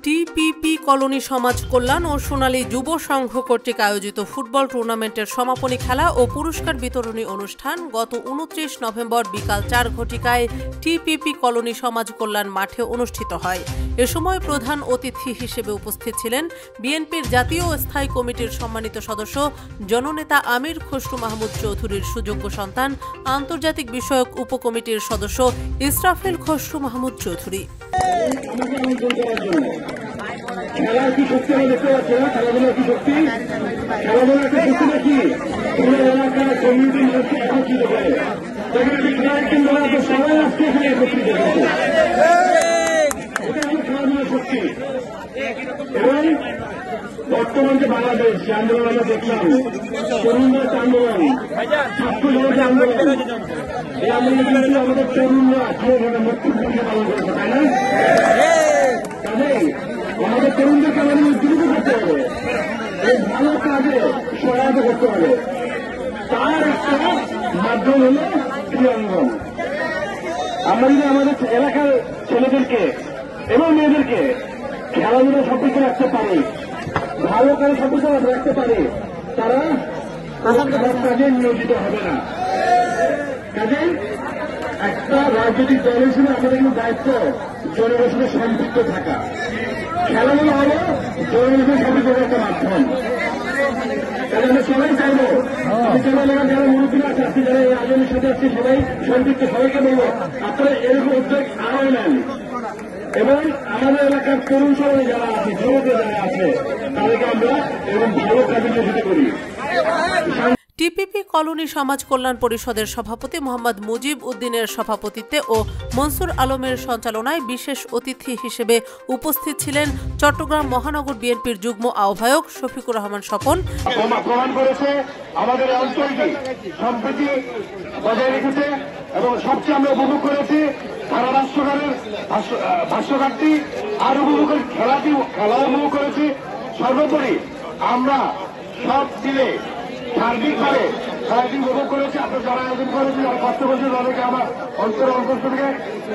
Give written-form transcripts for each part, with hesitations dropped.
TPP colony সমাজ কল্যাণ ও সোনালী যুব সংঘ কর্তৃক আয়োজিত ফুটবল টুর্নামেন্টের সমাপনী খেলা ও পুরস্কার বিতরণী অনুষ্ঠান গত 29 নভেম্বর বিকাল 4 ঘটিকায় টিপিপি কলোনি সমাজ কল্যাণ মাঠে অনুষ্ঠিত হয়। এ সময় প্রধান অতিথি হিসেবে উপস্থিত ছিলেন বিএনপির জাতীয় স্থায়ী কমিটির সম্মানিত সদস্য জননেতা আমির খসরু মাহমুদ চৌধুরীর সুযোগ্য সন্তান আন্তর্জাতিক বিষয়ক উপকমিটির সদস্য ইসরাফিল খসরু মাহমুদ চৌধুরী। খেলার কি শক্তি আমরা দেখতে পাচ্ছি না? খেলাধুলার কি শক্তি? খেলাধুলার একটা শক্তি নাকি পুরো এলাকার কমিউনিটির মধ্যে একত্রিত করে সবাই আজকে এখানে একত্রিত হয়েছে। এটা হলো খেলাধুলার শক্তি। এবং বর্তমান যে বাংলাদেশ যে আন্দোলন আমরা দেখলাম, তরুণদের আন্দোলন, ছাত্র জনতা আন্দোলন, এই আন্দোলনে কিন্তু আমাদের তরুণরা যেভাবে মৃত্যুর ভূমিকা পালন করেছে, তাই না? আমাদের তরুণদেরকে আমাদের উজ্জীবিত করতে হবে, এই ভালো কাজে সহায়তা করতে হবে। তার একটা মাধ্যম হল ক্রীড়াঙ্গন। আমরা যদি আমাদের এলাকার ছেলেদেরকে এবং মেয়েদেরকে খেলাধুলা সম্পর্কে রাখতে পারি, ভালো কাজে সম্পর্কে রাখতে পারি, তারা কাজে নিয়োজিত হবে না। কাজে একটা রাজনৈতিক দল হিসেবে আমাদের কিন্তু দায়িত্ব জনগণের সঙ্গে সম্পৃক্ত থাকা। খেলাধুলা হলো জনগণের সম্পৃক্ত একটা মাধ্যম। তাহলে আমরা সবাই চাইবো, এলাকার যারা মুরব্বীরা আছে, আপনি যারা এই আয়োজনের সাথে আসছে, সবাই সম্পৃক্ত, সবাইকে বলবো আপনারা এরকম উদ্যোগ আরো নেন এবং আমাদের এলাকার তরুণ সমাজে যারা আছে, যুবক যারা আছে, তাদেরকে আমরা এরকম ভালো কাজে নিয়োজিত করি। টিপিপি কলোনি সমাজ কল্যাণ পরিষদের সভাপতি মোহাম্মদ মুজিব উদ্দিনের সভাপতিত্বে ও মনসুর আলমের সঞ্চালনায় বিশেষ অতিথি হিসেবে উপস্থিত ছিলেন চট্টগ্রাম মহানগর বিএনপির যুগ্ম আহ্বায়ক শফিকুর রহমান স্বপন। প্রমাণ করেছে আমাদের অঞ্চলটি সম্প্রীতি বজায় রেখেছে এবং সবচেয়ে আমরা উপভোগ করেছি সারা রাষ্ট্রকালের ভাষ্যকারটি আর উপভোগ খেলা উপভোগ করেছি। সর্বোপরি আমরা সব মিলে সার্বিকভাবে খেলাটি উপভোগ করেছি। আপনার যারা আয়োজন করেছে, যারা কষ্ট করেছে, তাদেরকে আমার অন্তর থেকে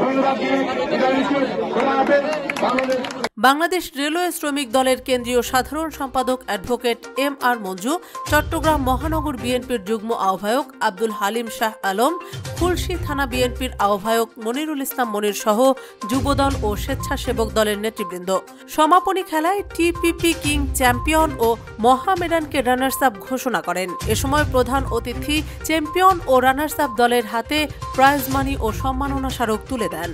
ধন্যবাদ দিয়ে বাংলাদেশ রেলওয়ে শ্রমিক দলের কেন্দ্রীয় সাধারণ সম্পাদক advocate M R Manju, Chittagong মহানগর বিএনপির যুগ্ম আহ্বায়ক আব্দুল হালিম শাহ আলম, খুলশী থানা বিএনপির আহ্বায়ক মনিরুল ইসলাম মনির সহ যুবদল ও স্বেচ্ছাসেবক দলের নেতৃবৃন্দ সমাপনী খেলায় টিপিপি কিং চ্যাম্পিয়ন ও মহামেডানকে রানার্স আপ ঘোষণা করেন। এ সময় প্রধান অতিথি চ্যাম্পিয়ন ও রানার্স আপ দলের হাতে প্রাইজ মানি ও সম্মাননা স্মারক তুলে দেন।